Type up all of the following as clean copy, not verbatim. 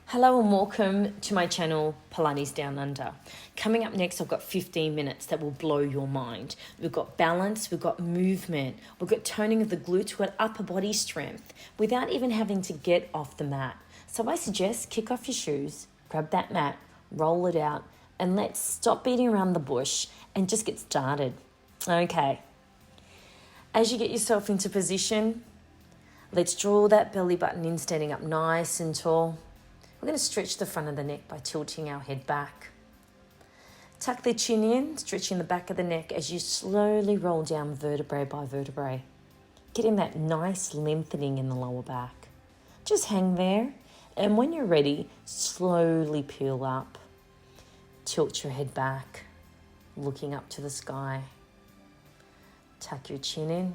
Hello and welcome to my channel, Pilates Down Under. Coming up next, I've got 15 minutes that will blow your mind. We've got balance, we've got movement, we've got toning of the glutes, we've got upper body strength without even having to get off the mat. So I suggest kick off your shoes, grab that mat, roll it out, and let's stop beating around the bush and just get started. Okay. As you get yourself into position, let's draw that belly button in, standing up nice and tall. We're going to stretch the front of the neck by tilting our head back. Tuck the chin in, stretching the back of the neck as you slowly roll down vertebrae by vertebrae. Getting that nice lengthening in the lower back. Just hang there, and when you're ready, slowly peel up. Tilt your head back, looking up to the sky. Tuck your chin in.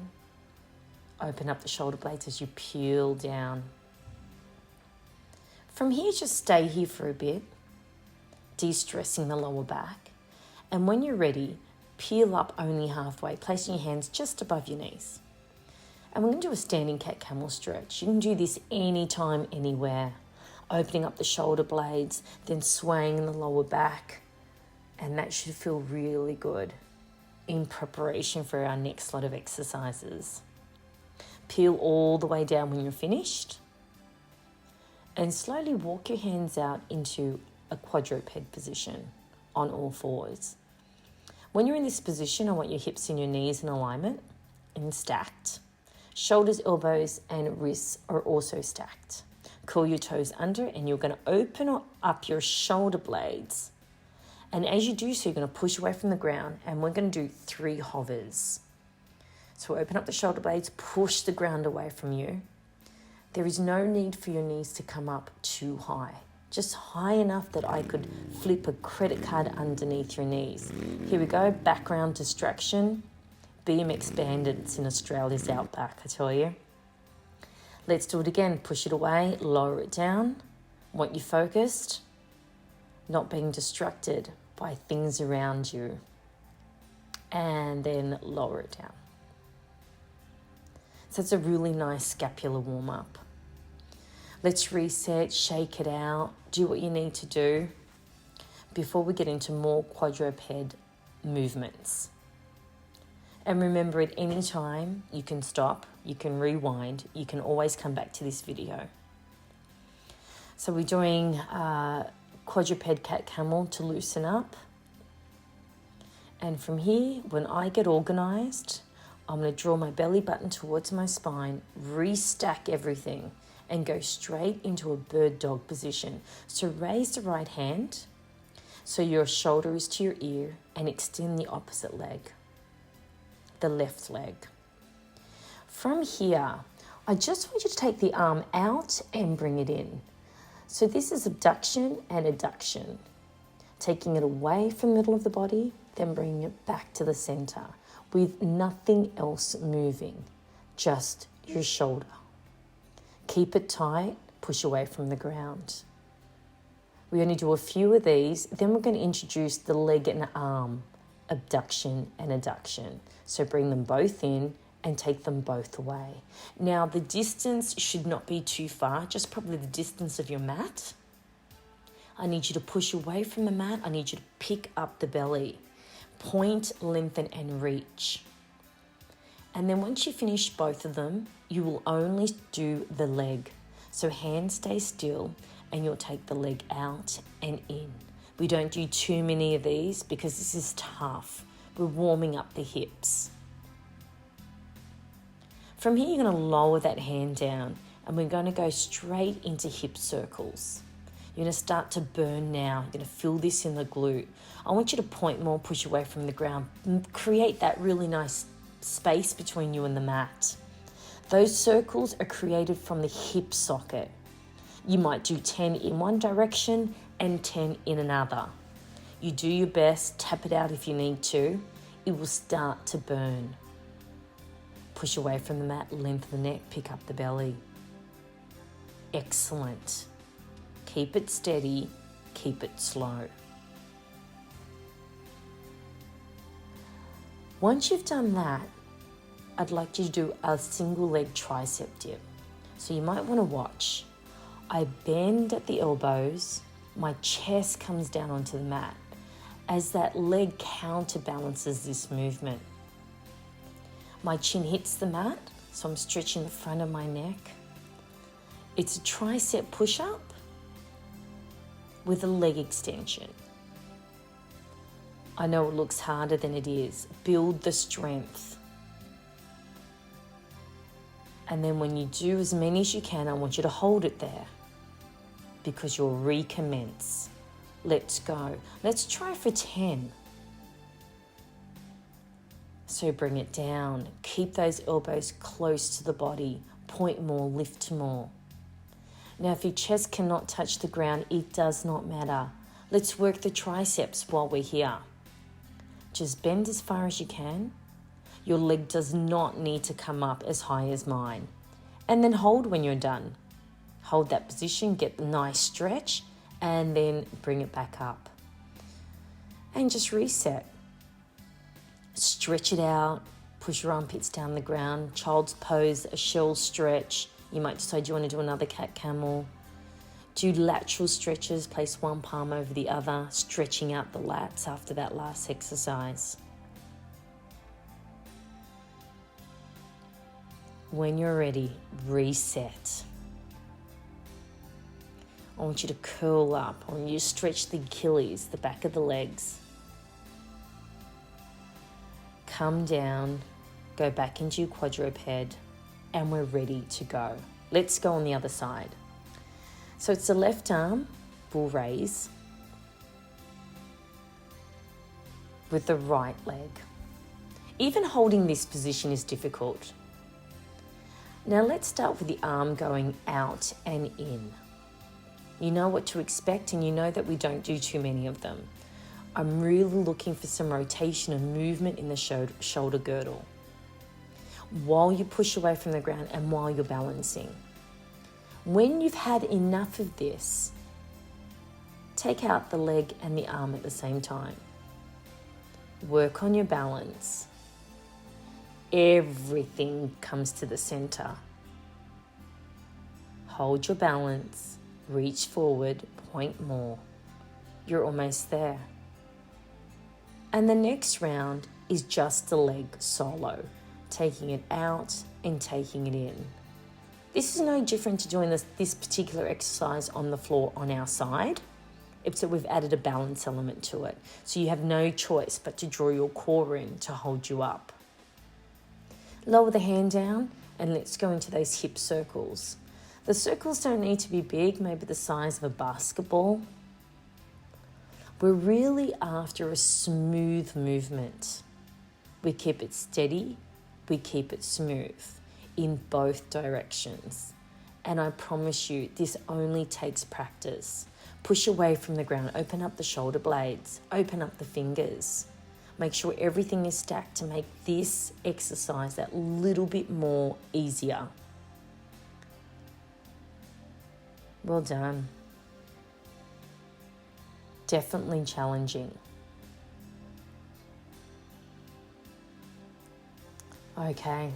Open up the shoulder blades as you peel down. From here, just stay here for a bit, de-stressing the lower back. And when you're ready, peel up only halfway, placing your hands just above your knees. And we're going to do a standing cat-camel stretch. You can do this anytime, anywhere. Opening up the shoulder blades, then swaying the lower back. And that should feel really good in preparation for our next lot of exercises. Peel all the way down when you're finished. And slowly walk your hands out into a quadraped position on all fours. When you're in this position, I want your hips and your knees in alignment and stacked. Shoulders, elbows, and wrists are also stacked. Curl your toes under, and you're going to open up your shoulder blades. And as you do so, you're going to push away from the ground, and we're going to do 3 hovers. So open up the shoulder blades, push the ground away from you. There is no need for your knees to come up too high. Just high enough that I could flip a credit card underneath your knees. Here we go, background distraction. BMX bandits in Australia's outback, I tell you. Let's do it again. Push it away, lower it down. Want you focused, not being distracted by things around you. And then lower it down. So it's a really nice scapular warm-up. Let's reset, shake it out, do what you need to do before we get into more quadruped movements. And remember, at any time, you can stop, you can rewind, you can always come back to this video. So we're doing quadruped cat-camel to loosen up. And from here, when I get organized, I'm going to draw my belly button towards my spine, restack everything, and go straight into a bird dog position. So raise the right hand so your shoulder is to your ear and extend the opposite leg, the left leg. From here, I just want you to take the arm out and bring it in. So this is abduction and adduction. Taking it away from the middle of the body, then bringing it back to the center with nothing else moving, just your shoulder. Keep it tight, push away from the ground. We only do a few of these, then we're going to introduce the leg and arm, abduction and adduction. So bring them both in and take them both away. Now the distance should not be too far, just probably the distance of your mat. I need you to push away from the mat. I need you to pick up the belly. Point, lengthen, and reach. And then once you finish both of them, you will only do the leg. So hands stay still, and you'll take the leg out and in. We don't do too many of these because this is tough. We're warming up the hips. From here, you're going to lower that hand down, and we're going to go straight into hip circles. You're going to start to burn now. You're going to feel this in the glute. I want you to point more, push away from the ground. Create that really nice space between you and the mat. Those circles are created from the hip socket. You might do 10 in one direction and 10 in another. You do your best, tap it out if you need to. It will start to burn. Push away from the mat, lengthen the neck, pick up the belly. Excellent. Keep it steady, keep it slow. Once you've done that, I'd like you to do a single leg tricep dip. So you might want to watch. I bend at the elbows, my chest comes down onto the mat as that leg counterbalances this movement. My chin hits the mat, so I'm stretching the front of my neck. It's a tricep push-up with a leg extension. I know it looks harder than it is. Build the strength. And then when you do as many as you can, I want you to hold it there because you'll recommence. Let's go. Let's try for 10. So bring it down. Keep those elbows close to the body. Point more, lift more. Now, if your chest cannot touch the ground, it does not matter. Let's work the triceps while we're here. Just bend as far as you can. Your leg does not need to come up as high as mine. And then hold when you're done. Hold that position, get the nice stretch, and then bring it back up. And just reset. Stretch it out. Push your armpits down the ground. Child's pose, a shell stretch. You might decide you want to do another cat-camel. Do lateral stretches. Place one palm over the other, stretching out the lats after that last exercise. When you're ready, reset. I want you to curl up. I want you to stretch the Achilles, the back of the legs. Come down, go back into your quadruped, and we're ready to go. Let's go on the other side. So it's the left arm, bull raise, with the right leg. Even holding this position is difficult. Now let's start with the arm going out and in. You know what to expect, and you know that we don't do too many of them. I'm really looking for some rotation and movement in the shoulder girdle while you push away from the ground and while you're balancing. When you've had enough of this, take out the leg and the arm at the same time. Work on your balance. Everything comes to the center. Hold your balance, reach forward, point more. You're almost there. And the next round is just the leg solo, taking it out and taking it in. This is no different to doing this particular exercise on the floor on our side, except we've added a balance element to it. So you have no choice but to draw your core in to hold you up. Lower the hand down and let's go into those hip circles. The circles don't need to be big, maybe the size of a basketball. We're really after a smooth movement. We keep it steady, we keep it smooth in both directions. And I promise you, this only takes practice. Push away from the ground, open up the shoulder blades, open up the fingers. Make sure everything is stacked to make this exercise that little bit more easier. Well done. Definitely challenging. Okay,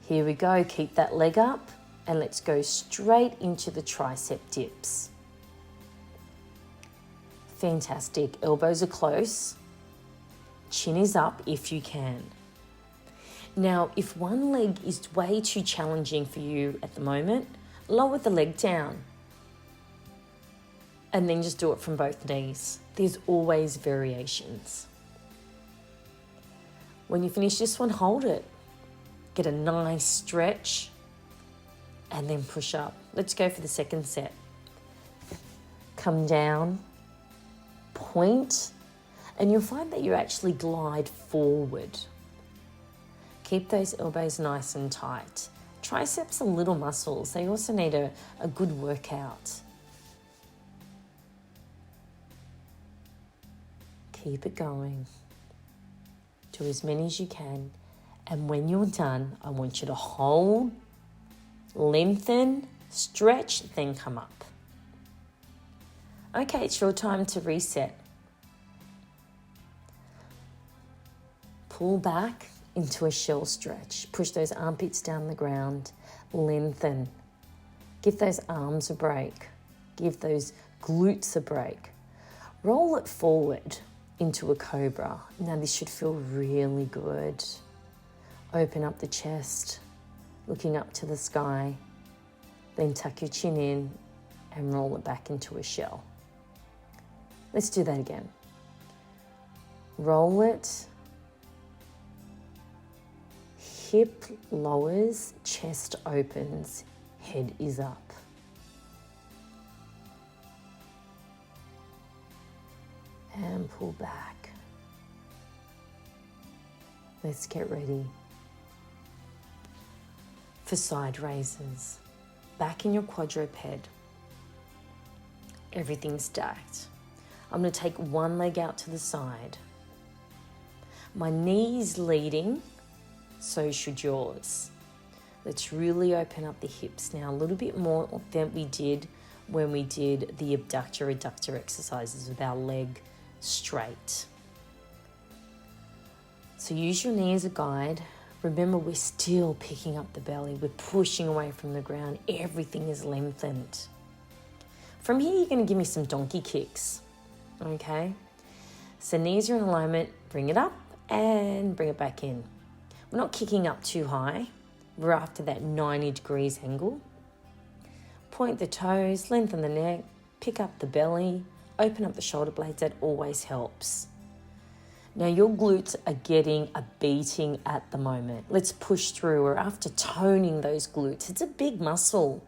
here we go. Keep that leg up and let's go straight into the tricep dips. Fantastic. Elbows are close. Chin is up if you can. Now, if one leg is way too challenging for you at the moment, lower the leg down and then just do it from both knees. There's always variations. When you finish this one, hold it. Get a nice stretch and then push up. Let's go for the second set. Come down, point, and you'll find that you actually glide forward. Keep those elbows nice and tight. Triceps are little muscles. They also need a good workout. Keep it going. Do as many as you can. And when you're done, I want you to hold, lengthen, stretch, then come up. Okay, it's your time to reset. Pull back into a shell stretch. Push those armpits down the ground. Lengthen. Give those arms a break. Give those glutes a break. Roll it forward into a cobra. Now this should feel really good. Open up the chest, looking up to the sky. Then tuck your chin in and roll it back into a shell. Let's do that again. Roll it. Hip lowers, chest opens, head is up. And pull back. Let's get ready for side raises. Back in your quadruped. Everything's stacked. I'm going to take one leg out to the side. My knee's leading, so should yours. Let's really open up the hips now, a little bit more than we did when we did the abductor-adductor exercises with our leg straight. So use your knee as a guide. Remember, we're still picking up the belly. We're pushing away from the ground. Everything is lengthened. From here, you're going to give me some donkey kicks, okay? So knees are in alignment. Bring it up and bring it back in. We're not kicking up too high. We're after that 90 degrees angle. Point the toes, lengthen the neck, pick up the belly, open up the shoulder blades. That always helps. Now your glutes are getting a beating at the moment. Let's push through. We're after toning those glutes. It's a big muscle.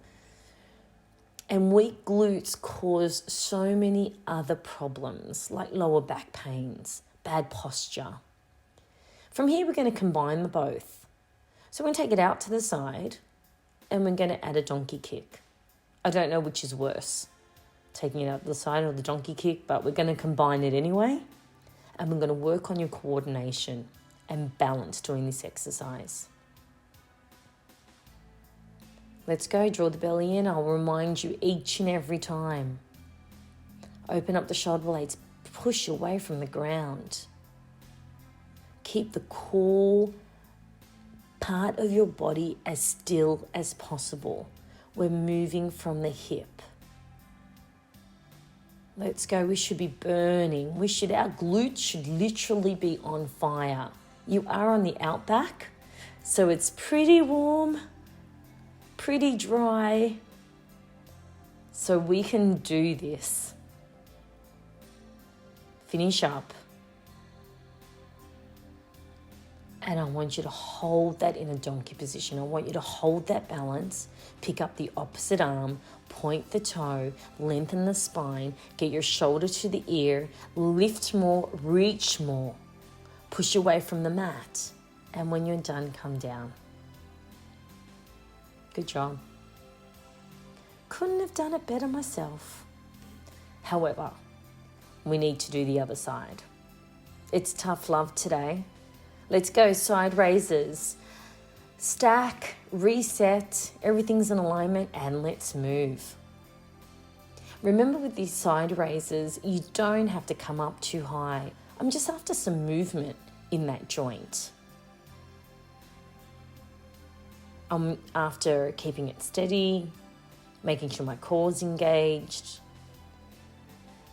And weak glutes cause so many other problems like lower back pains, bad posture. From here, we're going to combine the both. So we're going to take it out to the side and we're going to add a donkey kick. I don't know which is worse, taking it out to the side or the donkey kick, but we're going to combine it anyway. And we're going to work on your coordination and balance during this exercise. Let's go, draw the belly in. I'll remind you each and every time. Open up the shoulder blades, push away from the ground. Keep the core part of your body as still as possible. We're moving from the hip. Let's go. We should be burning. Our glutes should literally be on fire. You are on the outback, so it's pretty warm, pretty dry, so we can do this. Finish up. And I want you to hold that in a donkey position. I want you to hold that balance, pick up the opposite arm, point the toe, lengthen the spine, get your shoulder to the ear, lift more, reach more, push away from the mat. And when you're done, come down. Good job. Couldn't have done it better myself. However, we need to do the other side. It's tough love today. Let's go, side raises. Stack, reset, everything's in alignment, and let's move. Remember with these side raises, you don't have to come up too high. I'm just after some movement in that joint. I'm after keeping it steady, making sure my core's engaged,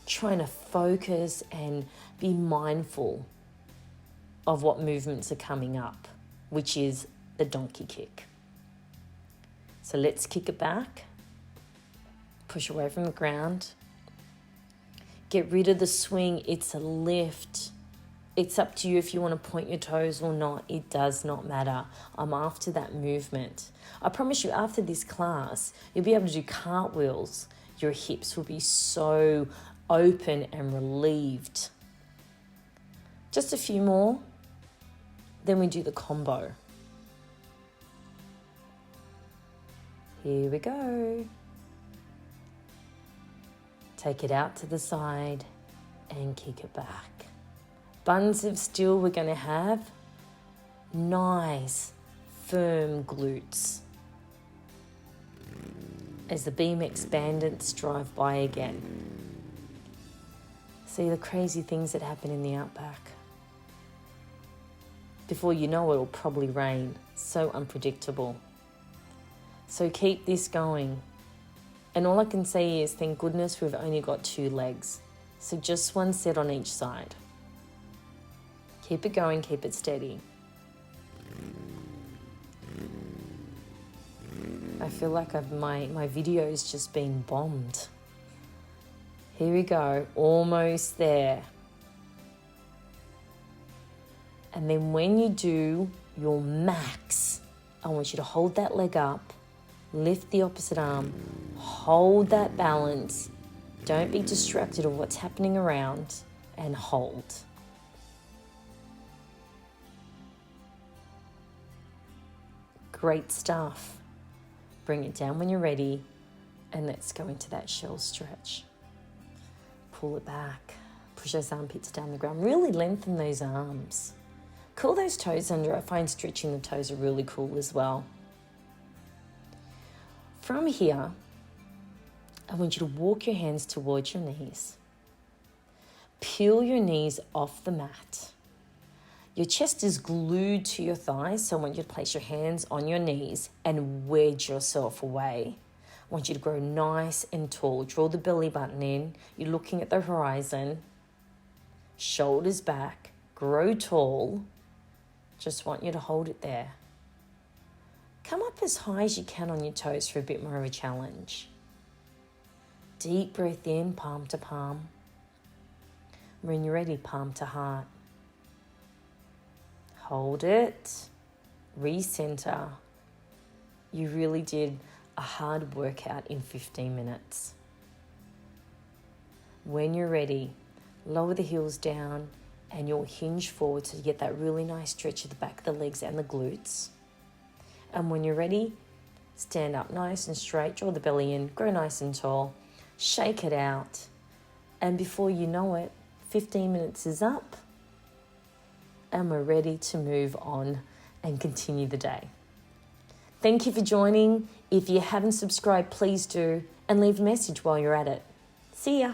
trying to focus and be mindful of what movements are coming up, which is the donkey kick. So let's kick it back, push away from the ground, get rid of the swing. It's a lift. It's up to you if you want to point your toes or not. It does not matter. I'm after that movement. I promise you, after this class, you'll be able to do cartwheels. Your hips will be so open and relieved. Just a few more. Then we do the combo. Here we go. Take it out to the side and kick it back. Buns of steel we're going to have. Nice, firm glutes. As the beam expandants drive by again. See the crazy things that happen in the outback. Before you know it, it'll probably rain. So unpredictable. So keep this going. And all I can say is, thank goodness we've only got 2 legs. So just 1 set on each side. Keep it going, keep it steady. I feel like my video's just been bombed. Here we go, almost there. And then when you do your max, I want you to hold that leg up, lift the opposite arm, hold that balance. Don't be distracted of what's happening around, and hold. Great stuff. Bring it down when you're ready, and let's go into that shell stretch. Pull it back. Push those armpits down the ground. Really lengthen those arms. Curl those toes under. I find stretching the toes are really cool as well. From here, I want you to walk your hands towards your knees. Peel your knees off the mat. Your chest is glued to your thighs, so I want you to place your hands on your knees and wedge yourself away. I want you to grow nice and tall. Draw the belly button in. You're looking at the horizon. Shoulders back. Grow tall. Just want you to hold it there. Come up as high as you can on your toes for a bit more of a challenge. Deep breath in, palm to palm. When you're ready, palm to heart. Hold it. Recenter. You really did a hard workout in 15 minutes. When you're ready, lower the heels down and you'll hinge forward to get that really nice stretch of the back of the legs and the glutes. And when you're ready, stand up nice and straight, draw the belly in, grow nice and tall, shake it out. And before you know it, 15 minutes is up and we're ready to move on and continue the day. Thank you for joining. If you haven't subscribed, please do, and leave a message while you're at it. See ya.